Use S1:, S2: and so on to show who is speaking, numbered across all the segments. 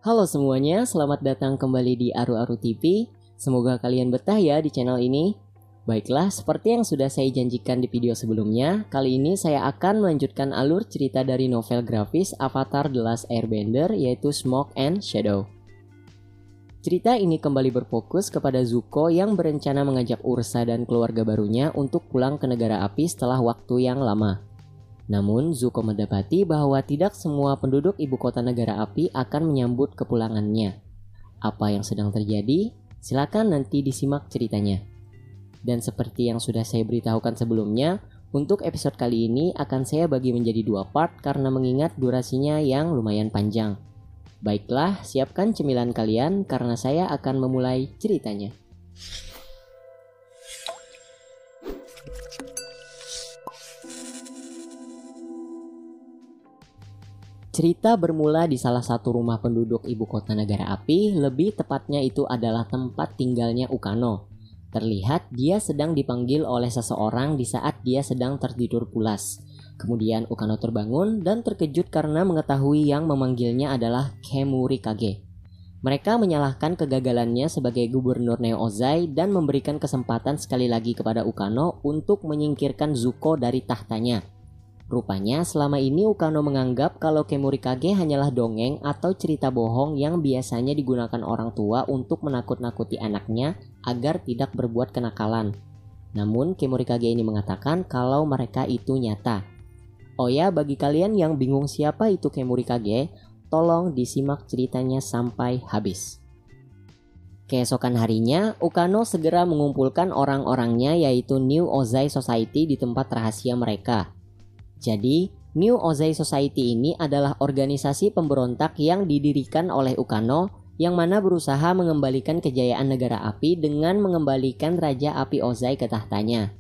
S1: Halo semuanya, selamat datang kembali di Aru Aru TV. Semoga kalian betah ya di channel ini. Baiklah, seperti yang sudah saya janjikan di video sebelumnya, kali ini saya akan melanjutkan alur cerita dari novel grafis Avatar The Last Airbender, yaitu Smoke and Shadow. Cerita ini kembali berfokus kepada Zuko yang berencana mengajak Ursa dan keluarga barunya untuk pulang ke negara api setelah waktu yang lama. Namun, Zuko mendapati bahwa tidak semua penduduk ibu kota negara api akan menyambut kepulangannya. Apa yang sedang terjadi? Silakan nanti disimak ceritanya. Dan seperti yang sudah saya beritahukan sebelumnya, untuk episode kali ini akan saya bagi menjadi 2 part karena mengingat durasinya yang lumayan panjang. Baiklah, siapkan cemilan kalian karena saya akan memulai ceritanya. Cerita bermula di salah satu rumah penduduk ibu kota negara api, lebih tepatnya itu adalah tempat tinggalnya Ukano. Terlihat dia sedang dipanggil oleh seseorang di saat dia sedang tertidur pulas. Kemudian Ukano terbangun dan terkejut karena mengetahui yang memanggilnya adalah Kemuri Kage. Mereka menyalahkan kegagalannya sebagai gubernur Neo Ozai dan memberikan kesempatan sekali lagi kepada Ukano untuk menyingkirkan Zuko dari tahtanya. Rupanya selama ini Ukano menganggap kalau Kemuri Kage hanyalah dongeng atau cerita bohong yang biasanya digunakan orang tua untuk menakut-nakuti anaknya agar tidak berbuat kenakalan. Namun Kemuri Kage ini mengatakan kalau mereka itu nyata. Oh ya, bagi kalian yang bingung siapa itu Kemuri Kage, tolong disimak ceritanya sampai habis. Keesokan harinya, Ukano segera mengumpulkan orang-orangnya yaitu New Ozai Society di tempat rahasia mereka. Jadi, New Ozai Society ini adalah organisasi pemberontak yang didirikan oleh Ukano yang mana berusaha mengembalikan kejayaan negara api dengan mengembalikan Raja Api Ozai ke tahtanya.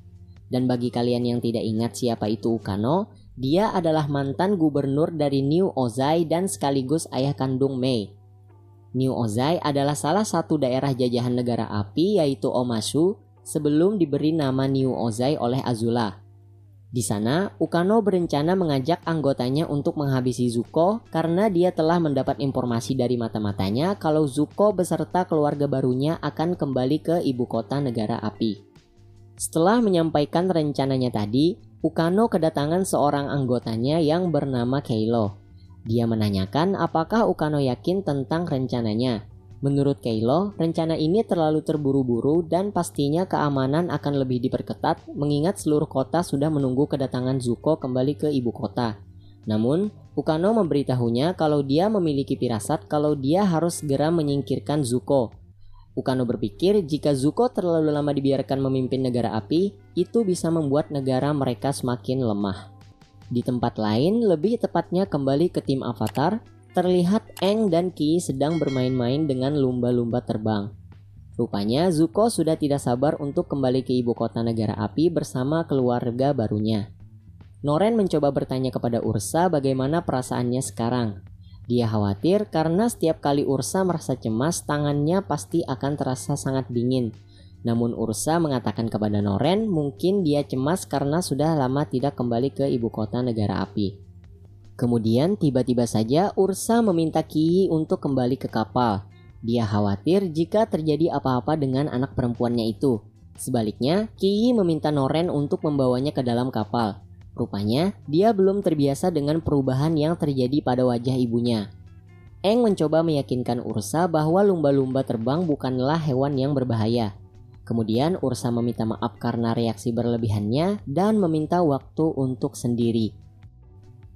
S1: Dan bagi kalian yang tidak ingat siapa itu Ukano, dia adalah mantan gubernur dari New Ozai dan sekaligus ayah kandung Mei. New Ozai adalah salah satu daerah jajahan negara api yaitu Omashu sebelum diberi nama New Ozai oleh Azula. Di sana, Ukano berencana mengajak anggotanya untuk menghabisi Zuko karena dia telah mendapat informasi dari mata-matanya kalau Zuko beserta keluarga barunya akan kembali ke ibu kota negara api. Setelah menyampaikan rencananya tadi, Ukano kedatangan seorang anggotanya yang bernama Keilo. Dia menanyakan apakah Ukano yakin tentang rencananya. Menurut Keilo, rencana ini terlalu terburu-buru dan pastinya keamanan akan lebih diperketat mengingat seluruh kota sudah menunggu kedatangan Zuko kembali ke ibu kota. Namun, Ukano memberitahunya kalau dia memiliki firasat kalau dia harus segera menyingkirkan Zuko. Ukano berpikir jika Zuko terlalu lama dibiarkan memimpin negara api, itu bisa membuat negara mereka semakin lemah. Di tempat lain, lebih tepatnya kembali ke tim Avatar, terlihat Aang dan Ki sedang bermain-main dengan lumba-lumba terbang. Rupanya Zuko sudah tidak sabar untuk kembali ke ibu kota negara api bersama keluarga barunya. Noren mencoba bertanya kepada Ursa bagaimana perasaannya sekarang. Dia khawatir karena setiap kali Ursa merasa cemas, tangannya pasti akan terasa sangat dingin. Namun Ursa mengatakan kepada Noren mungkin dia cemas karena sudah lama tidak kembali ke ibu kota negara api. Kemudian tiba-tiba saja Ursa meminta Ki untuk kembali ke kapal. Dia khawatir jika terjadi apa-apa dengan anak perempuannya itu. Sebaliknya, Ki meminta Noren untuk membawanya ke dalam kapal. Rupanya, dia belum terbiasa dengan perubahan yang terjadi pada wajah ibunya. Aang mencoba meyakinkan Ursa bahwa lumba-lumba terbang bukanlah hewan yang berbahaya. Kemudian Ursa meminta maaf karena reaksi berlebihannya dan meminta waktu untuk sendiri.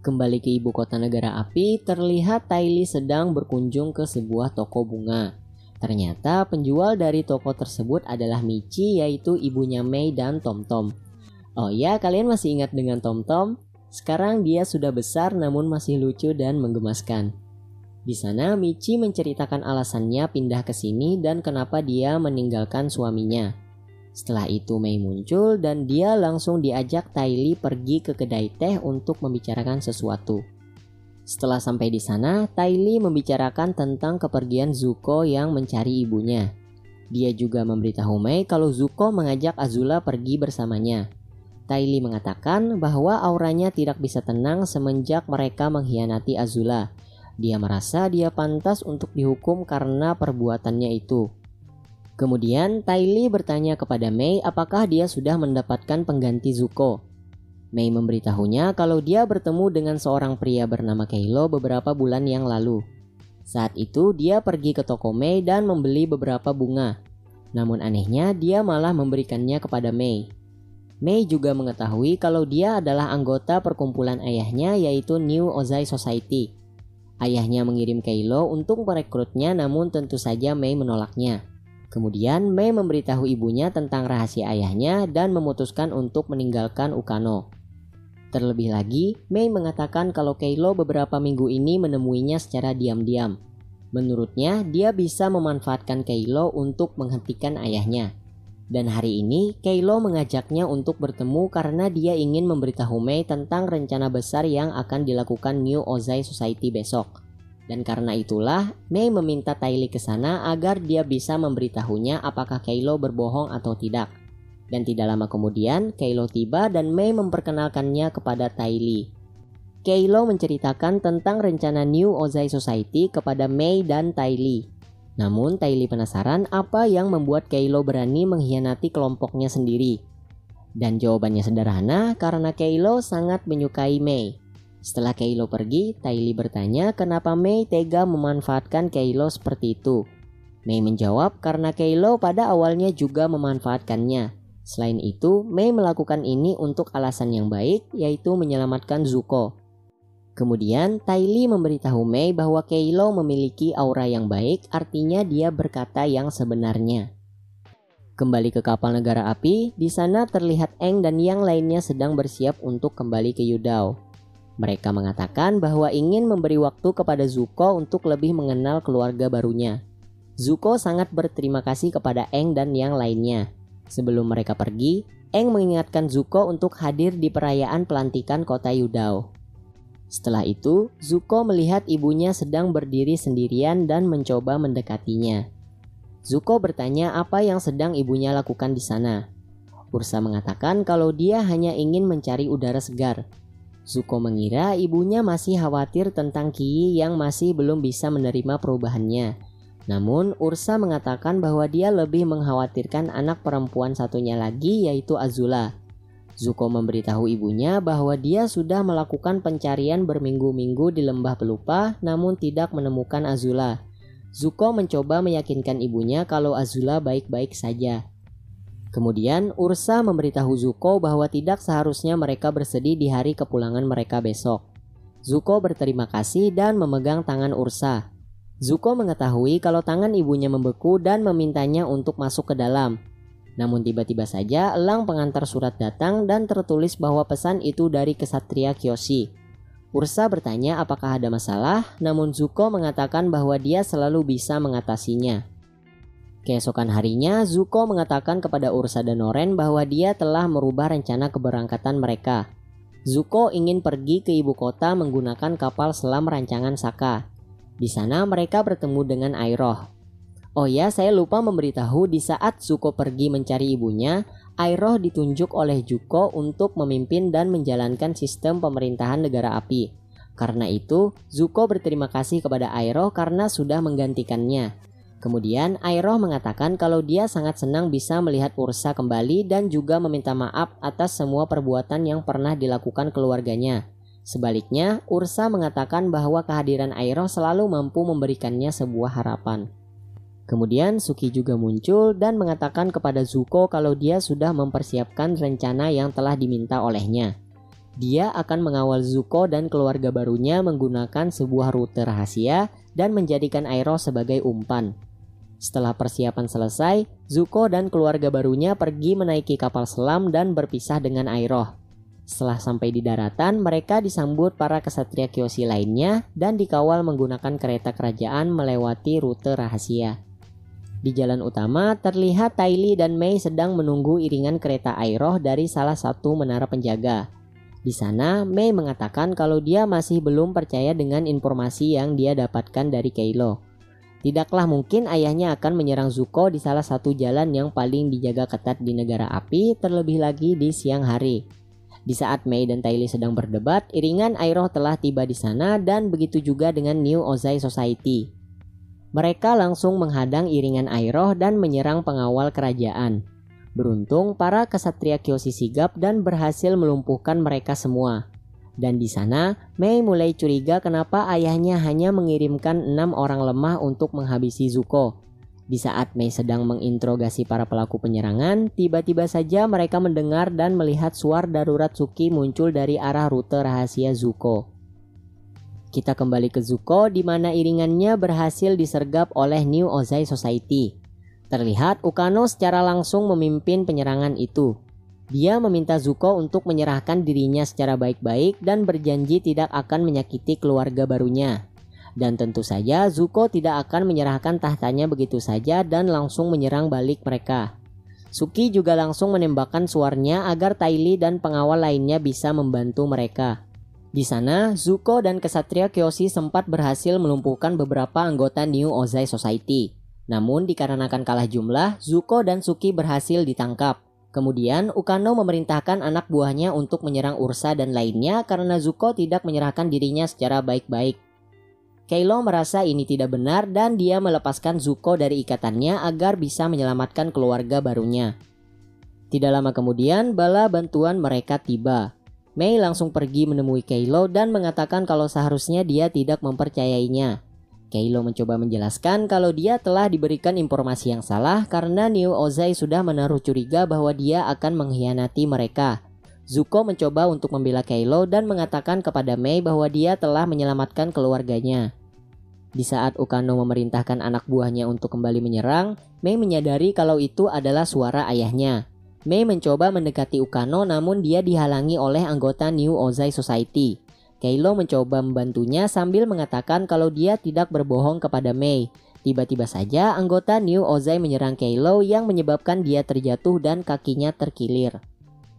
S1: Kembali ke ibu kota negara api, terlihat Ty Lee sedang berkunjung ke sebuah toko bunga. Ternyata penjual dari toko tersebut adalah Michi, yaitu ibunya Mei dan Tom Tom. Oh ya, kalian masih ingat dengan Tom Tom? Sekarang dia sudah besar namun masih lucu dan menggemaskan. Di sana Michi menceritakan alasannya pindah ke sini dan kenapa dia meninggalkan suaminya. Setelah itu Mei muncul dan dia langsung diajak Ty Lee pergi ke kedai teh untuk membicarakan sesuatu. Setelah sampai di sana, Ty Lee membicarakan tentang kepergian Zuko yang mencari ibunya. Dia juga memberitahu Mei kalau Zuko mengajak Azula pergi bersamanya. Ty Lee mengatakan bahwa auranya tidak bisa tenang semenjak mereka mengkhianati Azula. Dia merasa dia pantas untuk dihukum karena perbuatannya itu. Kemudian Ty Lee bertanya kepada Mei apakah dia sudah mendapatkan pengganti Zuko. Mei memberitahunya kalau dia bertemu dengan seorang pria bernama Kylo beberapa bulan yang lalu. Saat itu dia pergi ke toko Mei dan membeli beberapa bunga. Namun anehnya dia malah memberikannya kepada Mei. Mei juga mengetahui kalau dia adalah anggota perkumpulan ayahnya yaitu New Ozai Society. Ayahnya mengirim Kylo untuk merekrutnya namun tentu saja Mei menolaknya. Kemudian Mei memberitahu ibunya tentang rahasia ayahnya dan memutuskan untuk meninggalkan Ukano. Terlebih lagi, Mei mengatakan kalau Kylo beberapa minggu ini menemuinya secara diam-diam. Menurutnya, dia bisa memanfaatkan Kylo untuk menghentikan ayahnya. Dan hari ini, Kylo mengajaknya untuk bertemu karena dia ingin memberitahu Mei tentang rencana besar yang akan dilakukan New Ozai Society besok. Dan karena itulah, Mei meminta Ty Lee ke sana agar dia bisa memberitahunya apakah Kylo berbohong atau tidak. Dan tidak lama kemudian, Kylo tiba dan Mei memperkenalkannya kepada Ty Lee. Kylo menceritakan tentang rencana New Ozai Society kepada Mei dan Ty Lee. Namun Ty Lee penasaran apa yang membuat Kylo berani mengkhianati kelompoknya sendiri. Dan jawabannya sederhana, karena Kylo sangat menyukai Mei. Setelah Kylo pergi, Ty Lee bertanya kenapa Mei tega memanfaatkan Kylo seperti itu. Mei menjawab karena Kylo pada awalnya juga memanfaatkannya. Selain itu, Mei melakukan ini untuk alasan yang baik, yaitu menyelamatkan Zuko. Kemudian, Ty Lee memberitahu Mei bahwa Kylo memiliki aura yang baik, artinya dia berkata yang sebenarnya. Kembali ke kapal negara api, di sana terlihat Aang dan yang lainnya sedang bersiap untuk kembali ke Yudao. Mereka mengatakan bahwa ingin memberi waktu kepada Zuko untuk lebih mengenal keluarga barunya. Zuko sangat berterima kasih kepada Aang dan yang lainnya. Sebelum mereka pergi, Aang mengingatkan Zuko untuk hadir di perayaan pelantikan kota Yudao. Setelah itu, Zuko melihat ibunya sedang berdiri sendirian dan mencoba mendekatinya. Zuko bertanya apa yang sedang ibunya lakukan di sana. Ursa mengatakan kalau dia hanya ingin mencari udara segar. Zuko mengira ibunya masih khawatir tentang Kyi yang masih belum bisa menerima perubahannya. Namun, Ursa mengatakan bahwa dia lebih mengkhawatirkan anak perempuan satunya lagi yaitu Azula. Zuko memberitahu ibunya bahwa dia sudah melakukan pencarian berminggu-minggu di lembah pelupa namun tidak menemukan Azula. Zuko mencoba meyakinkan ibunya kalau Azula baik-baik saja. Kemudian Ursa memberitahu Zuko bahwa tidak seharusnya mereka bersedih di hari kepulangan mereka besok. Zuko berterima kasih dan memegang tangan Ursa. Zuko mengetahui kalau tangan ibunya membeku dan memintanya untuk masuk ke dalam. Namun tiba-tiba saja elang pengantar surat datang dan tertulis bahwa pesan itu dari Ksatria Kyoshi. Ursa bertanya apakah ada masalah, namun Zuko mengatakan bahwa dia selalu bisa mengatasinya. Keesokan harinya, Zuko mengatakan kepada Ursa dan Oren bahwa dia telah merubah rencana keberangkatan mereka. Zuko ingin pergi ke ibu kota menggunakan kapal selam rancangan Sokka. Di sana mereka bertemu dengan Iroh. Oh ya, saya lupa memberitahu di saat Zuko pergi mencari ibunya, Iroh ditunjuk oleh Zuko untuk memimpin dan menjalankan sistem pemerintahan negara api. Karena itu, Zuko berterima kasih kepada Iroh karena sudah menggantikannya. Kemudian Iroh mengatakan kalau dia sangat senang bisa melihat Ursa kembali dan juga meminta maaf atas semua perbuatan yang pernah dilakukan keluarganya. Sebaliknya, Ursa mengatakan bahwa kehadiran Iroh selalu mampu memberikannya sebuah harapan. Kemudian Suki juga muncul dan mengatakan kepada Zuko kalau dia sudah mempersiapkan rencana yang telah diminta olehnya. Dia akan mengawal Zuko dan keluarga barunya menggunakan sebuah rute rahasia dan menjadikan Iroh sebagai umpan. Setelah persiapan selesai, Zuko dan keluarga barunya pergi menaiki kapal selam dan berpisah dengan Iroh. Setelah sampai di daratan, mereka disambut para ksatria Kyoshi lainnya dan dikawal menggunakan kereta kerajaan melewati rute rahasia. Di jalan utama, terlihat Ty Lee dan Mei sedang menunggu iringan kereta Iroh dari salah satu menara penjaga. Di sana, Mei mengatakan kalau dia masih belum percaya dengan informasi yang dia dapatkan dari Kylo. Tidaklah mungkin ayahnya akan menyerang Zuko di salah satu jalan yang paling dijaga ketat di negara api, terlebih lagi di siang hari. Di saat Mei dan Ty Lee sedang berdebat, iringan Iroh telah tiba di sana dan begitu juga dengan New Ozai Society. Mereka langsung menghadang iringan Iroh dan menyerang pengawal kerajaan. Beruntung para kesatria Kyoshi sigap dan berhasil melumpuhkan mereka semua. Dan di sana, Mei mulai curiga kenapa ayahnya hanya mengirimkan 6 orang lemah untuk menghabisi Zuko. Di saat Mei sedang menginterogasi para pelaku penyerangan, tiba-tiba saja mereka mendengar dan melihat suara darurat Suki muncul dari arah rute rahasia Zuko. Kita kembali ke Zuko di mana iringannya berhasil disergap oleh New Ozai Society. Terlihat Ukano secara langsung memimpin penyerangan itu. Dia meminta Zuko untuk menyerahkan dirinya secara baik-baik dan berjanji tidak akan menyakiti keluarga barunya. Dan tentu saja Zuko tidak akan menyerahkan tahtanya begitu saja dan langsung menyerang balik mereka. Suki juga langsung menembakkan suarnya agar Ty Lee dan pengawal lainnya bisa membantu mereka. Di sana, Zuko dan kesatria Kyoshi sempat berhasil melumpuhkan beberapa anggota New Ozai Society. Namun dikarenakan kalah jumlah, Zuko dan Suki berhasil ditangkap. Kemudian Ukano memerintahkan anak buahnya untuk menyerang Ursa dan lainnya karena Zuko tidak menyerahkan dirinya secara baik-baik. Kaylo merasa ini tidak benar dan dia melepaskan Zuko dari ikatannya agar bisa menyelamatkan keluarga barunya. Tidak lama kemudian, bala bantuan mereka tiba. Mei langsung pergi menemui Kaylo dan mengatakan kalau seharusnya dia tidak mempercayainya. Kaylo mencoba menjelaskan kalau dia telah diberikan informasi yang salah karena New Ozai sudah menaruh curiga bahwa dia akan mengkhianati mereka. Zuko mencoba untuk membela Kaylo dan mengatakan kepada Mei bahwa dia telah menyelamatkan keluarganya. Di saat Ukano memerintahkan anak buahnya untuk kembali menyerang, Mei menyadari kalau itu adalah suara ayahnya. Mei mencoba mendekati Ukano namun dia dihalangi oleh anggota New Ozai Society. Kaylo mencoba membantunya sambil mengatakan kalau dia tidak berbohong kepada Mei. Tiba-tiba saja anggota New Ozai menyerang Kaylo yang menyebabkan dia terjatuh dan kakinya terkilir.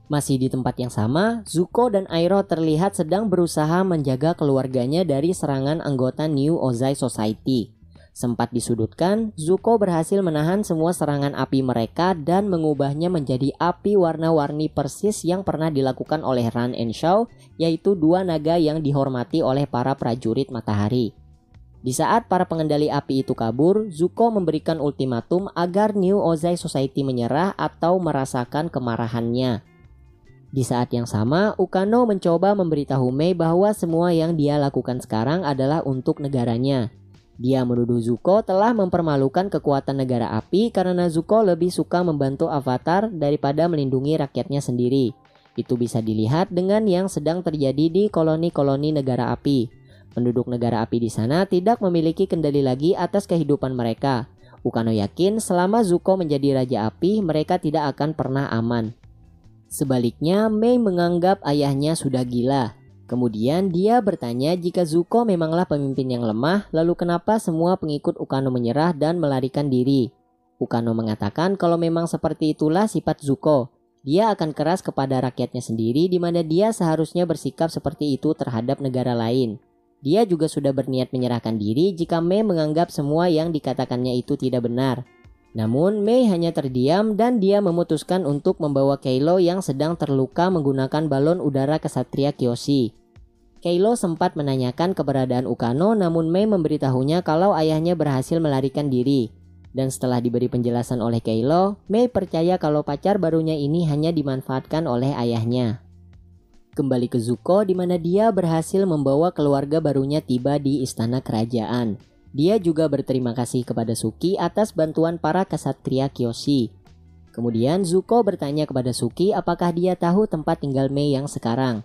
S1: Masih di tempat yang sama, Zuko dan Iroh terlihat sedang berusaha menjaga keluarganya dari serangan anggota New Ozai Society. Sempat disudutkan, Zuko berhasil menahan semua serangan api mereka dan mengubahnya menjadi api warna-warni persis yang pernah dilakukan oleh Ran and Shaw, yaitu dua naga yang dihormati oleh para prajurit matahari. Di saat para pengendali api itu kabur, Zuko memberikan ultimatum agar New Ozai Society menyerah atau merasakan kemarahannya. Di saat yang sama, Ukano mencoba memberitahu Mei bahwa semua yang dia lakukan sekarang adalah untuk negaranya. Dia menuduh Zuko telah mempermalukan kekuatan negara api karena Zuko lebih suka membantu Avatar daripada melindungi rakyatnya sendiri. Itu bisa dilihat dengan yang sedang terjadi di koloni-koloni negara api. Penduduk negara api di sana tidak memiliki kendali lagi atas kehidupan mereka. Ukano yakin selama Zuko menjadi Raja Api, mereka tidak akan pernah aman. Sebaliknya, Mei menganggap ayahnya sudah gila. Kemudian dia bertanya jika Zuko memanglah pemimpin yang lemah, lalu kenapa semua pengikut Ukano menyerah dan melarikan diri. Ukano mengatakan kalau memang seperti itulah sifat Zuko. Dia akan keras kepada rakyatnya sendiri di mana dia seharusnya bersikap seperti itu terhadap negara lain. Dia juga sudah berniat menyerahkan diri jika Mei menganggap semua yang dikatakannya itu tidak benar. Namun Mei hanya terdiam dan dia memutuskan untuk membawa Kaylo yang sedang terluka menggunakan balon udara kesatria Kyoshi. Kaylo sempat menanyakan keberadaan Ukano namun Mei memberitahunya kalau ayahnya berhasil melarikan diri. Dan setelah diberi penjelasan oleh Kaylo, Mei percaya kalau pacar barunya ini hanya dimanfaatkan oleh ayahnya. Kembali ke Zuko di mana dia berhasil membawa keluarga barunya tiba di istana kerajaan. Dia juga berterima kasih kepada Suki atas bantuan para kesatria Kyoshi. Kemudian Zuko bertanya kepada Suki apakah dia tahu tempat tinggal Mei yang sekarang.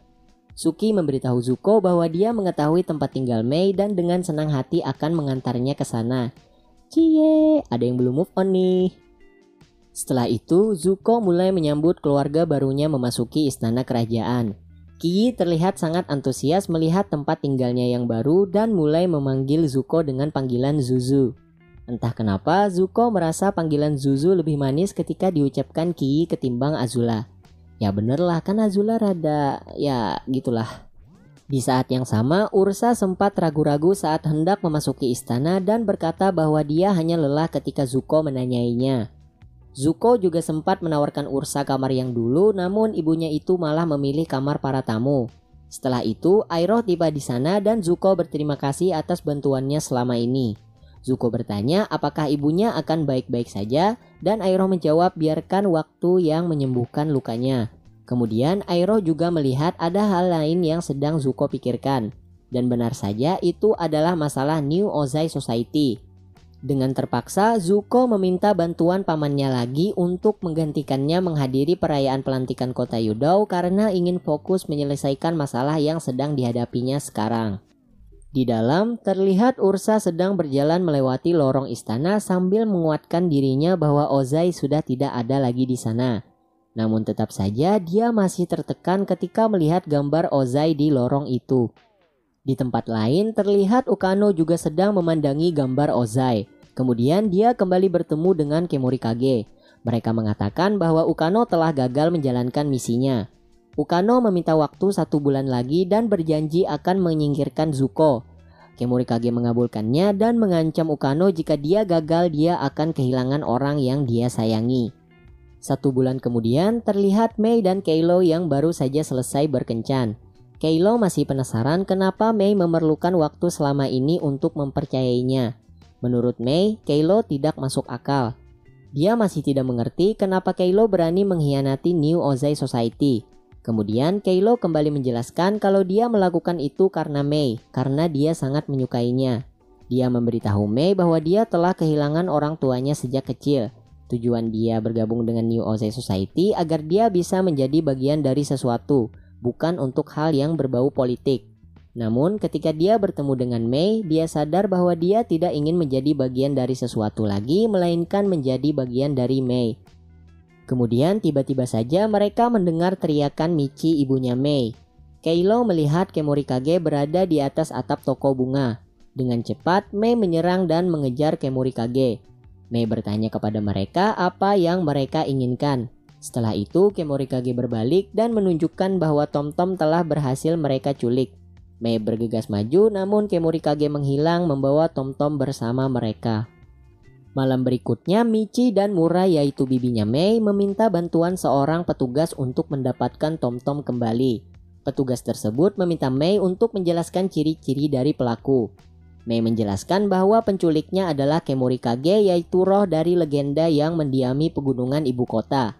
S1: Suki memberitahu Zuko bahwa dia mengetahui tempat tinggal Mei dan dengan senang hati akan mengantarnya ke sana. Cie, ada yang belum move on nih. Setelah itu, Zuko mulai menyambut keluarga barunya memasuki istana kerajaan. Kiyi terlihat sangat antusias melihat tempat tinggalnya yang baru dan mulai memanggil Zuko dengan panggilan Zuzu. Entah kenapa Zuko merasa panggilan Zuzu lebih manis ketika diucapkan Kiyi ketimbang Azula. Ya bener lah, kan Azula rada ya gitulah. Di saat yang sama Ursa sempat ragu-ragu saat hendak memasuki istana dan berkata bahwa dia hanya lelah ketika Zuko menanyainya. Zuko juga sempat menawarkan Ursa kamar yang dulu, namun ibunya itu malah memilih kamar para tamu. Setelah itu, Iroh tiba di sana dan Zuko berterima kasih atas bantuannya selama ini. Zuko bertanya apakah ibunya akan baik-baik saja, dan Iroh menjawab biarkan waktu yang menyembuhkan lukanya. Kemudian Iroh juga melihat ada hal lain yang sedang Zuko pikirkan. Dan benar saja itu adalah masalah New Ozai Society. Dengan terpaksa, Zuko meminta bantuan pamannya lagi untuk menggantikannya menghadiri perayaan pelantikan kota Yudao karena ingin fokus menyelesaikan masalah yang sedang dihadapinya sekarang. Di dalam, terlihat Ursa sedang berjalan melewati lorong istana sambil menguatkan dirinya bahwa Ozai sudah tidak ada lagi di sana. Namun tetap saja dia masih tertekan ketika melihat gambar Ozai di lorong itu. Di tempat lain terlihat Ukano juga sedang memandangi gambar Ozai. Kemudian dia kembali bertemu dengan Kemurikage. Mereka mengatakan bahwa Ukano telah gagal menjalankan misinya. Ukano meminta waktu 1 bulan lagi dan berjanji akan menyingkirkan Zuko. Kemurikage mengabulkannya dan mengancam Ukano jika dia gagal dia akan kehilangan orang yang dia sayangi. 1 bulan kemudian terlihat Mei dan Keylo yang baru saja selesai berkencan. Keylo masih penasaran kenapa Mei memerlukan waktu selama ini untuk mempercayainya. Menurut Mei, Keylo tidak masuk akal. Dia masih tidak mengerti kenapa Keylo berani mengkhianati New Ozai Society. Kemudian Keylo kembali menjelaskan kalau dia melakukan itu karena Mei, karena dia sangat menyukainya. Dia memberitahu Mei bahwa dia telah kehilangan orang tuanya sejak kecil. Tujuan dia bergabung dengan New Ozai Society agar dia bisa menjadi bagian dari sesuatu, bukan untuk hal yang berbau politik. Namun ketika dia bertemu dengan Mei, dia sadar bahwa dia tidak ingin menjadi bagian dari sesuatu lagi, melainkan menjadi bagian dari Mei. Kemudian tiba-tiba saja mereka mendengar teriakan Michi, ibunya Mei. Keylo melihat Kemurikage berada di atas atap toko bunga. Dengan cepat Mei menyerang dan mengejar Kemurikage. Mei bertanya kepada mereka apa yang mereka inginkan. Setelah itu Kemurikage berbalik dan menunjukkan bahwa Tom-Tom telah berhasil mereka culik. Mei bergegas maju namun Kemurikage menghilang membawa Tom-Tom bersama mereka. Malam berikutnya Michi dan Mura yaitu bibinya Mei meminta bantuan seorang petugas untuk mendapatkan Tom-Tom kembali. Petugas tersebut meminta Mei untuk menjelaskan ciri-ciri dari pelaku. Mei menjelaskan bahwa penculiknya adalah Kemurikage yaitu roh dari legenda yang mendiami pegunungan ibu kota.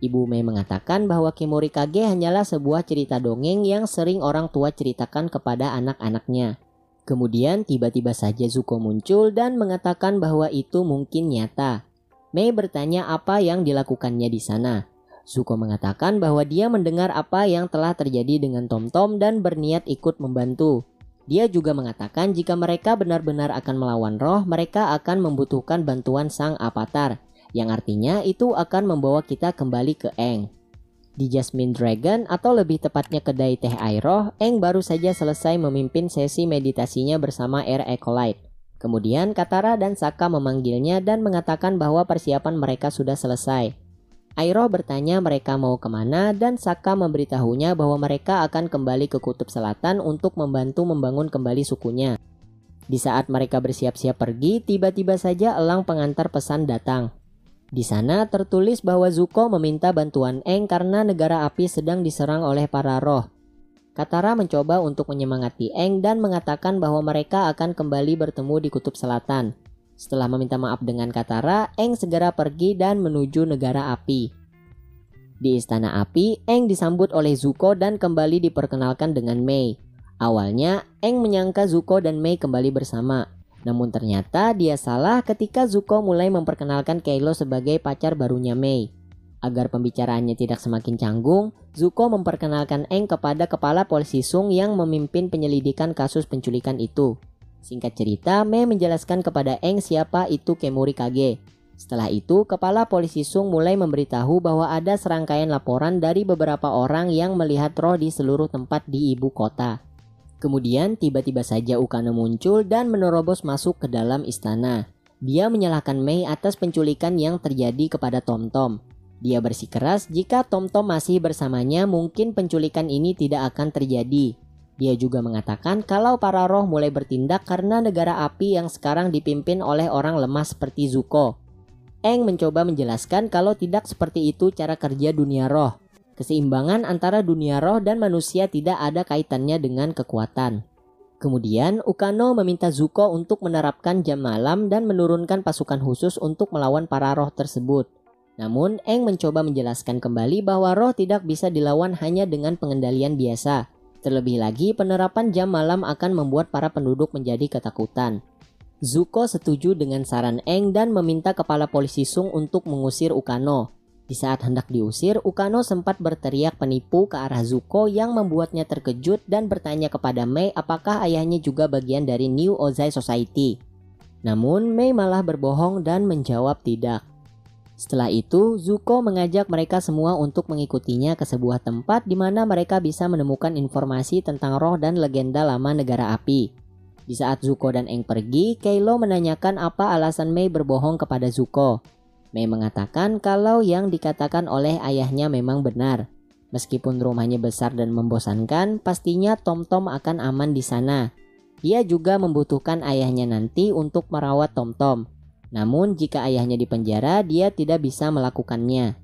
S1: Ibu Mei mengatakan bahwa Kemurikage hanyalah sebuah cerita dongeng yang sering orang tua ceritakan kepada anak-anaknya. Kemudian tiba-tiba saja Zuko muncul dan mengatakan bahwa itu mungkin nyata. Mei bertanya apa yang dilakukannya di sana. Zuko mengatakan bahwa dia mendengar apa yang telah terjadi dengan Tom-Tom dan berniat ikut membantu. Dia juga mengatakan jika mereka benar-benar akan melawan roh, mereka akan membutuhkan bantuan sang avatar. Yang artinya itu akan membawa kita kembali ke Aang. Di Jasmine Dragon atau lebih tepatnya kedai teh Iroh, Aang baru saja selesai memimpin sesi meditasinya bersama Air Acolyte. Kemudian Katara dan Sokka memanggilnya dan mengatakan bahwa persiapan mereka sudah selesai. Iroh bertanya mereka mau kemana dan Sokka memberitahunya bahwa mereka akan kembali ke Kutub Selatan untuk membantu membangun kembali sukunya. Di saat mereka bersiap-siap pergi, tiba-tiba saja elang pengantar pesan datang. Di sana tertulis bahwa Zuko meminta bantuan Aang karena negara api sedang diserang oleh para roh. Katara mencoba untuk menyemangati Aang dan mengatakan bahwa mereka akan kembali bertemu di Kutub Selatan. Setelah meminta maaf dengan Katara, Aang segera pergi dan menuju negara api. Di Istana Api, Aang disambut oleh Zuko dan kembali diperkenalkan dengan Mei. Awalnya, Aang menyangka Zuko dan Mei kembali bersama. Namun ternyata dia salah ketika Zuko mulai memperkenalkan Keylo sebagai pacar barunya Mei. Agar pembicaraannya tidak semakin canggung, Zuko memperkenalkan Aang kepada kepala polisi Sung yang memimpin penyelidikan kasus penculikan itu. Singkat cerita, Mei menjelaskan kepada Aang siapa itu Kemurikage. Setelah itu, kepala polisi Sung mulai memberitahu bahwa ada serangkaian laporan dari beberapa orang yang melihat roh di seluruh tempat di ibu kota. Kemudian tiba-tiba saja Ukano muncul dan menerobos masuk ke dalam istana. Dia menyalahkan Mei atas penculikan yang terjadi kepada Tom-Tom. Dia bersikeras jika Tom-Tom masih bersamanya mungkin penculikan ini tidak akan terjadi. Dia juga mengatakan kalau para roh mulai bertindak karena negara api yang sekarang dipimpin oleh orang lemah seperti Zuko. Aang mencoba menjelaskan kalau tidak seperti itu cara kerja dunia roh. Keseimbangan antara dunia roh dan manusia tidak ada kaitannya dengan kekuatan. Kemudian Ukano meminta Zuko untuk menerapkan jam malam dan menurunkan pasukan khusus untuk melawan para roh tersebut. Namun Aang mencoba menjelaskan kembali bahwa roh tidak bisa dilawan hanya dengan pengendalian biasa. Terlebih lagi penerapan jam malam akan membuat para penduduk menjadi ketakutan. Zuko setuju dengan saran Aang dan meminta kepala polisi Sung untuk mengusir Ukano. Di saat hendak diusir, Ukano sempat berteriak penipu ke arah Zuko yang membuatnya terkejut dan bertanya kepada Mei apakah ayahnya juga bagian dari New Ozai Society. Namun Mei malah berbohong dan menjawab tidak. Setelah itu, Zuko mengajak mereka semua untuk mengikutinya ke sebuah tempat di mana mereka bisa menemukan informasi tentang roh dan legenda lama negara api. Di saat Zuko dan Aang pergi, Kylo menanyakan apa alasan Mei berbohong kepada Zuko. Mei mengatakan kalau yang dikatakan oleh ayahnya memang benar. Meskipun rumahnya besar dan membosankan, pastinya Tom-Tom akan aman di sana. Dia juga membutuhkan ayahnya nanti untuk merawat Tom-Tom. Namun jika ayahnya dipenjara, dia tidak bisa melakukannya.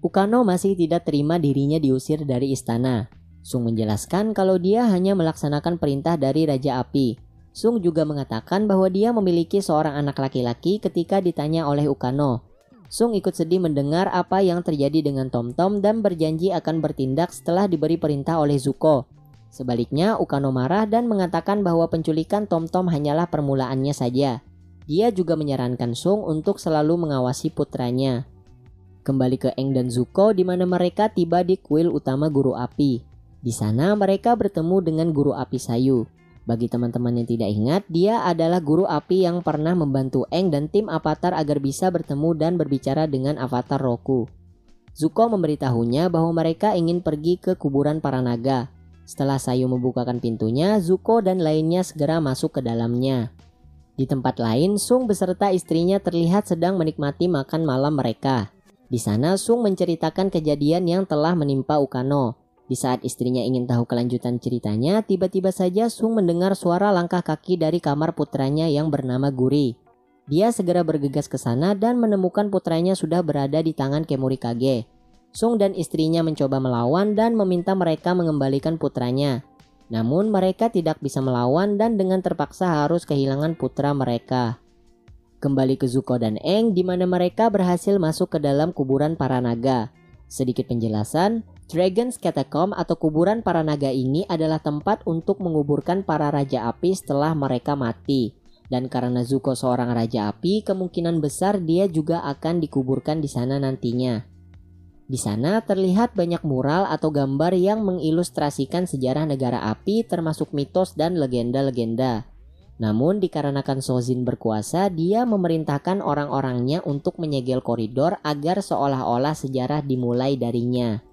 S1: Ukano masih tidak terima dirinya diusir dari istana. Sung menjelaskan kalau dia hanya melaksanakan perintah dari Raja Api. Sung juga mengatakan bahwa dia memiliki seorang anak laki-laki ketika ditanya oleh Ukano. Sung ikut sedih mendengar apa yang terjadi dengan Tom-Tom dan berjanji akan bertindak setelah diberi perintah oleh Zuko. Sebaliknya, Ukano marah dan mengatakan bahwa penculikan Tom-Tom hanyalah permulaannya saja. Dia juga menyarankan Sung untuk selalu mengawasi putranya. Kembali ke Aang dan Zuko di mana mereka tiba di kuil utama Guru Api. Di sana mereka bertemu dengan Guru Api Sayu. Bagi teman-teman yang tidak ingat, dia adalah Guru Api yang pernah membantu Aang dan tim Avatar agar bisa bertemu dan berbicara dengan Avatar Roku. Zuko memberitahunya bahwa mereka ingin pergi ke kuburan para naga. Setelah Sayu membukakan pintunya, Zuko dan lainnya segera masuk ke dalamnya. Di tempat lain, Sung beserta istrinya terlihat sedang menikmati makan malam mereka. Di sana Sung menceritakan kejadian yang telah menimpa Ukano. Di saat istrinya ingin tahu kelanjutan ceritanya, tiba-tiba saja Sung mendengar suara langkah kaki dari kamar putranya yang bernama Guri. Dia segera bergegas ke sana dan menemukan putranya sudah berada di tangan Kemuri Kage. Sung dan istrinya mencoba melawan dan meminta mereka mengembalikan putranya. Namun mereka tidak bisa melawan dan dengan terpaksa harus kehilangan putra mereka. Kembali ke Zuko dan Aang di mana mereka berhasil masuk ke dalam kuburan para naga. Sedikit penjelasan, Dragon's Catacomb atau kuburan para naga ini adalah tempat untuk menguburkan para Raja Api setelah mereka mati. Dan karena Zuko seorang Raja Api, kemungkinan besar dia juga akan dikuburkan di sana nantinya. Di sana terlihat banyak mural atau gambar yang mengilustrasikan sejarah negara api termasuk mitos dan legenda-legenda. Namun dikarenakan Sozin berkuasa, dia memerintahkan orang-orangnya untuk menyegel koridor agar seolah-olah sejarah dimulai darinya.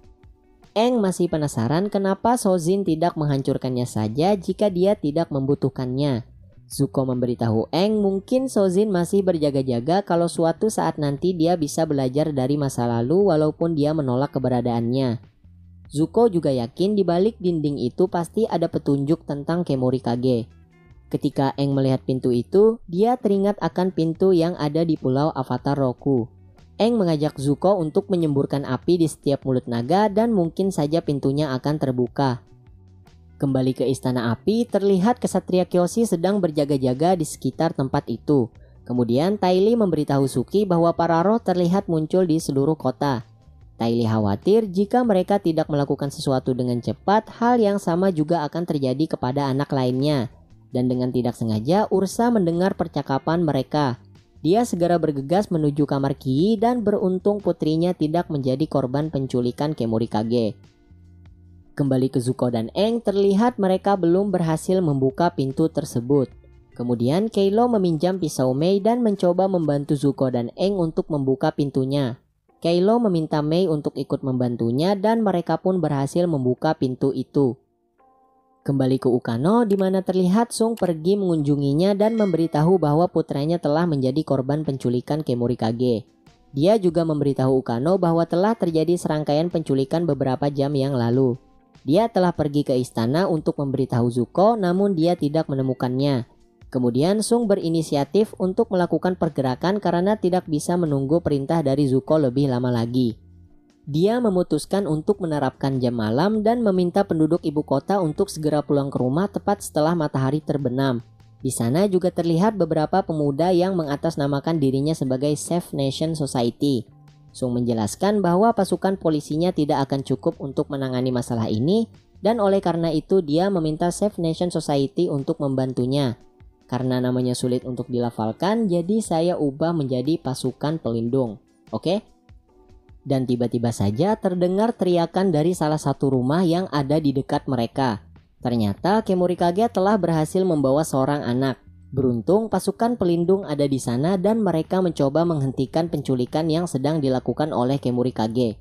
S1: Aang masih penasaran kenapa Sozin tidak menghancurkannya saja jika dia tidak membutuhkannya. Zuko memberitahu Aang mungkin Sozin masih berjaga-jaga kalau suatu saat nanti dia bisa belajar dari masa lalu walaupun dia menolak keberadaannya. Zuko juga yakin di balik dinding itu pasti ada petunjuk tentang Kemuri Kage. Ketika Aang melihat pintu itu, dia teringat akan pintu yang ada di pulau Avatar Roku. Aang mengajak Zuko untuk menyemburkan api di setiap mulut naga dan mungkin saja pintunya akan terbuka. Kembali ke Istana Api, terlihat Ksatria Kyoshi sedang berjaga-jaga di sekitar tempat itu. Kemudian Ty Lee memberitahu Suki bahwa para roh terlihat muncul di seluruh kota. Ty Lee khawatir jika mereka tidak melakukan sesuatu dengan cepat, hal yang sama juga akan terjadi kepada anak lainnya. Dan dengan tidak sengaja, Ursa mendengar percakapan mereka. Dia segera bergegas menuju kamar Ki dan beruntung putrinya tidak menjadi korban penculikan Kemuri Kage. Kembali ke Zuko dan Aang, terlihat mereka belum berhasil membuka pintu tersebut. Kemudian Kylo meminjam pisau Mei dan mencoba membantu Zuko dan Aang untuk membuka pintunya. Kylo meminta Mei untuk ikut membantunya dan mereka pun berhasil membuka pintu itu. Kembali ke Ukano di mana terlihat Sung pergi mengunjunginya dan memberitahu bahwa putranya telah menjadi korban penculikan Kemuri Kage. Dia juga memberitahu Ukano bahwa telah terjadi serangkaian penculikan beberapa jam yang lalu. Dia telah pergi ke istana untuk memberitahu Zuko, namun dia tidak menemukannya. Kemudian Sung berinisiatif untuk melakukan pergerakan karena tidak bisa menunggu perintah dari Zuko lebih lama lagi. Dia memutuskan untuk menerapkan jam malam dan meminta penduduk ibu kota untuk segera pulang ke rumah tepat setelah matahari terbenam. Di sana juga terlihat beberapa pemuda yang mengatasnamakan dirinya sebagai Safe Nation Society. Sung menjelaskan bahwa pasukan polisinya tidak akan cukup untuk menangani masalah ini, dan oleh karena itu dia meminta Safe Nation Society untuk membantunya. Karena namanya sulit untuk dilafalkan, jadi saya ubah menjadi pasukan pelindung. Oke? Dan tiba-tiba saja terdengar teriakan dari salah satu rumah yang ada di dekat mereka. Ternyata Kemurikage telah berhasil membawa seorang anak. Beruntung pasukan pelindung ada di sana dan mereka mencoba menghentikan penculikan yang sedang dilakukan oleh Kemurikage.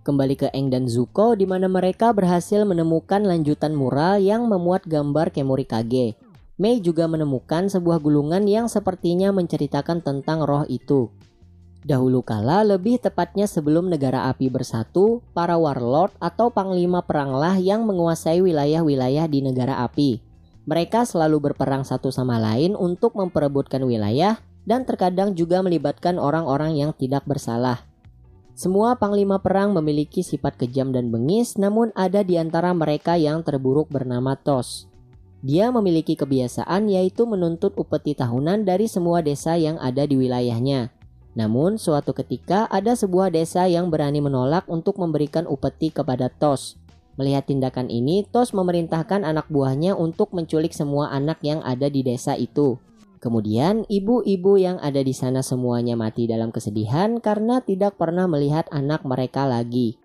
S1: Kembali ke Aang dan Zuko di mana mereka berhasil menemukan lanjutan mural yang memuat gambar Kemurikage. Mei juga menemukan sebuah gulungan yang sepertinya menceritakan tentang roh itu. Dahulu kala, lebih tepatnya sebelum negara api bersatu, para warlord atau panglima peranglah yang menguasai wilayah-wilayah di negara api. Mereka selalu berperang satu sama lain untuk memperebutkan wilayah dan terkadang juga melibatkan orang-orang yang tidak bersalah. Semua panglima perang memiliki sifat kejam dan bengis, namun ada di antara mereka yang terburuk bernama Tos. Dia memiliki kebiasaan yaitu menuntut upeti tahunan dari semua desa yang ada di wilayahnya. Namun suatu ketika ada sebuah desa yang berani menolak untuk memberikan upeti kepada Tos. Melihat tindakan ini, Tos memerintahkan anak buahnya untuk menculik semua anak yang ada di desa itu. Kemudian ibu-ibu yang ada di sana semuanya mati dalam kesedihan karena tidak pernah melihat anak mereka lagi.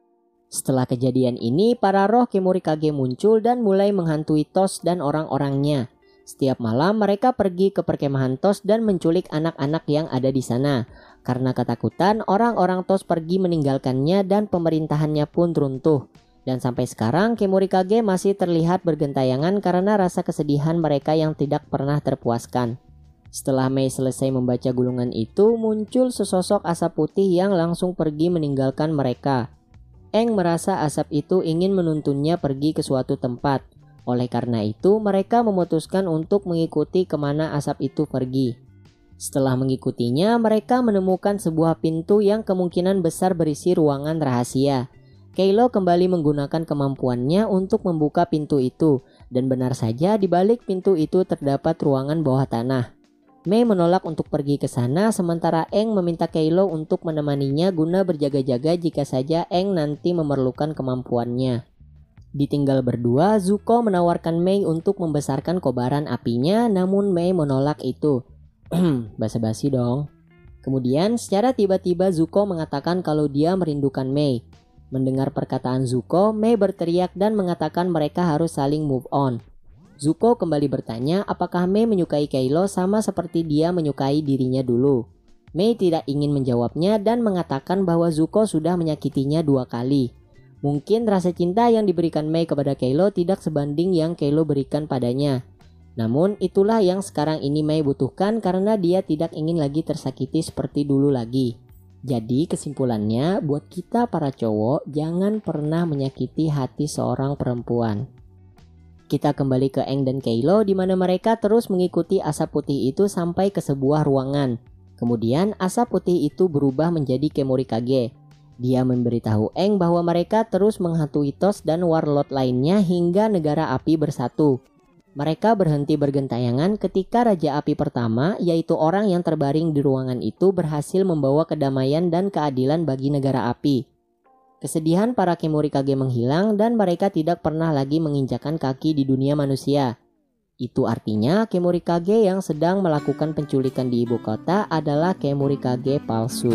S1: Setelah kejadian ini, para roh Kemurikage muncul dan mulai menghantui Tos dan orang-orangnya. Setiap malam mereka pergi ke perkemahan Tos dan menculik anak-anak yang ada di sana. Karena ketakutan, orang-orang Tos pergi meninggalkannya dan pemerintahannya pun runtuh. Dan sampai sekarang Kemurikage masih terlihat bergentayangan karena rasa kesedihan mereka yang tidak pernah terpuaskan. Setelah Mei selesai membaca gulungan itu, muncul sesosok asap putih yang langsung pergi meninggalkan mereka. Aang merasa asap itu ingin menuntunnya pergi ke suatu tempat. Oleh karena itu, mereka memutuskan untuk mengikuti kemana asap itu pergi. Setelah mengikutinya, mereka menemukan sebuah pintu yang kemungkinan besar berisi ruangan rahasia. Kylo kembali menggunakan kemampuannya untuk membuka pintu itu, dan benar saja di balik pintu itu terdapat ruangan bawah tanah. Mei menolak untuk pergi ke sana, sementara Aang meminta Kylo untuk menemaninya guna berjaga-jaga jika saja Aang nanti memerlukan kemampuannya. Ditinggal berdua, Zuko menawarkan Mei untuk membesarkan kobaran apinya, namun Mei menolak itu. Basa-basi dong. Kemudian secara tiba-tiba Zuko mengatakan kalau dia merindukan Mei. Mendengar perkataan Zuko, Mei berteriak dan mengatakan mereka harus saling move on. Zuko kembali bertanya apakah Mei menyukai Kylo sama seperti dia menyukai dirinya dulu. Mei tidak ingin menjawabnya dan mengatakan bahwa Zuko sudah menyakitinya 2 kali. Mungkin rasa cinta yang diberikan Mei kepada Kylo tidak sebanding yang Kylo berikan padanya. Namun itulah yang sekarang ini Mei butuhkan karena dia tidak ingin lagi tersakiti seperti dulu lagi. Jadi kesimpulannya, buat kita para cowok jangan pernah menyakiti hati seorang perempuan. Kita kembali ke Aang dan Kylo di mana mereka terus mengikuti asap putih itu sampai ke sebuah ruangan. Kemudian asap putih itu berubah menjadi Kemurikage. Dia memberitahu Aang bahwa mereka terus menghantui Tos dan warlord lainnya hingga negara api bersatu. Mereka berhenti bergentayangan ketika Raja Api pertama, yaitu orang yang terbaring di ruangan itu, berhasil membawa kedamaian dan keadilan bagi negara api. Kesedihan para Kemurikage menghilang dan mereka tidak pernah lagi menginjakan kaki di dunia manusia. Itu artinya Kemurikage yang sedang melakukan penculikan di ibu kota adalah Kemurikage palsu.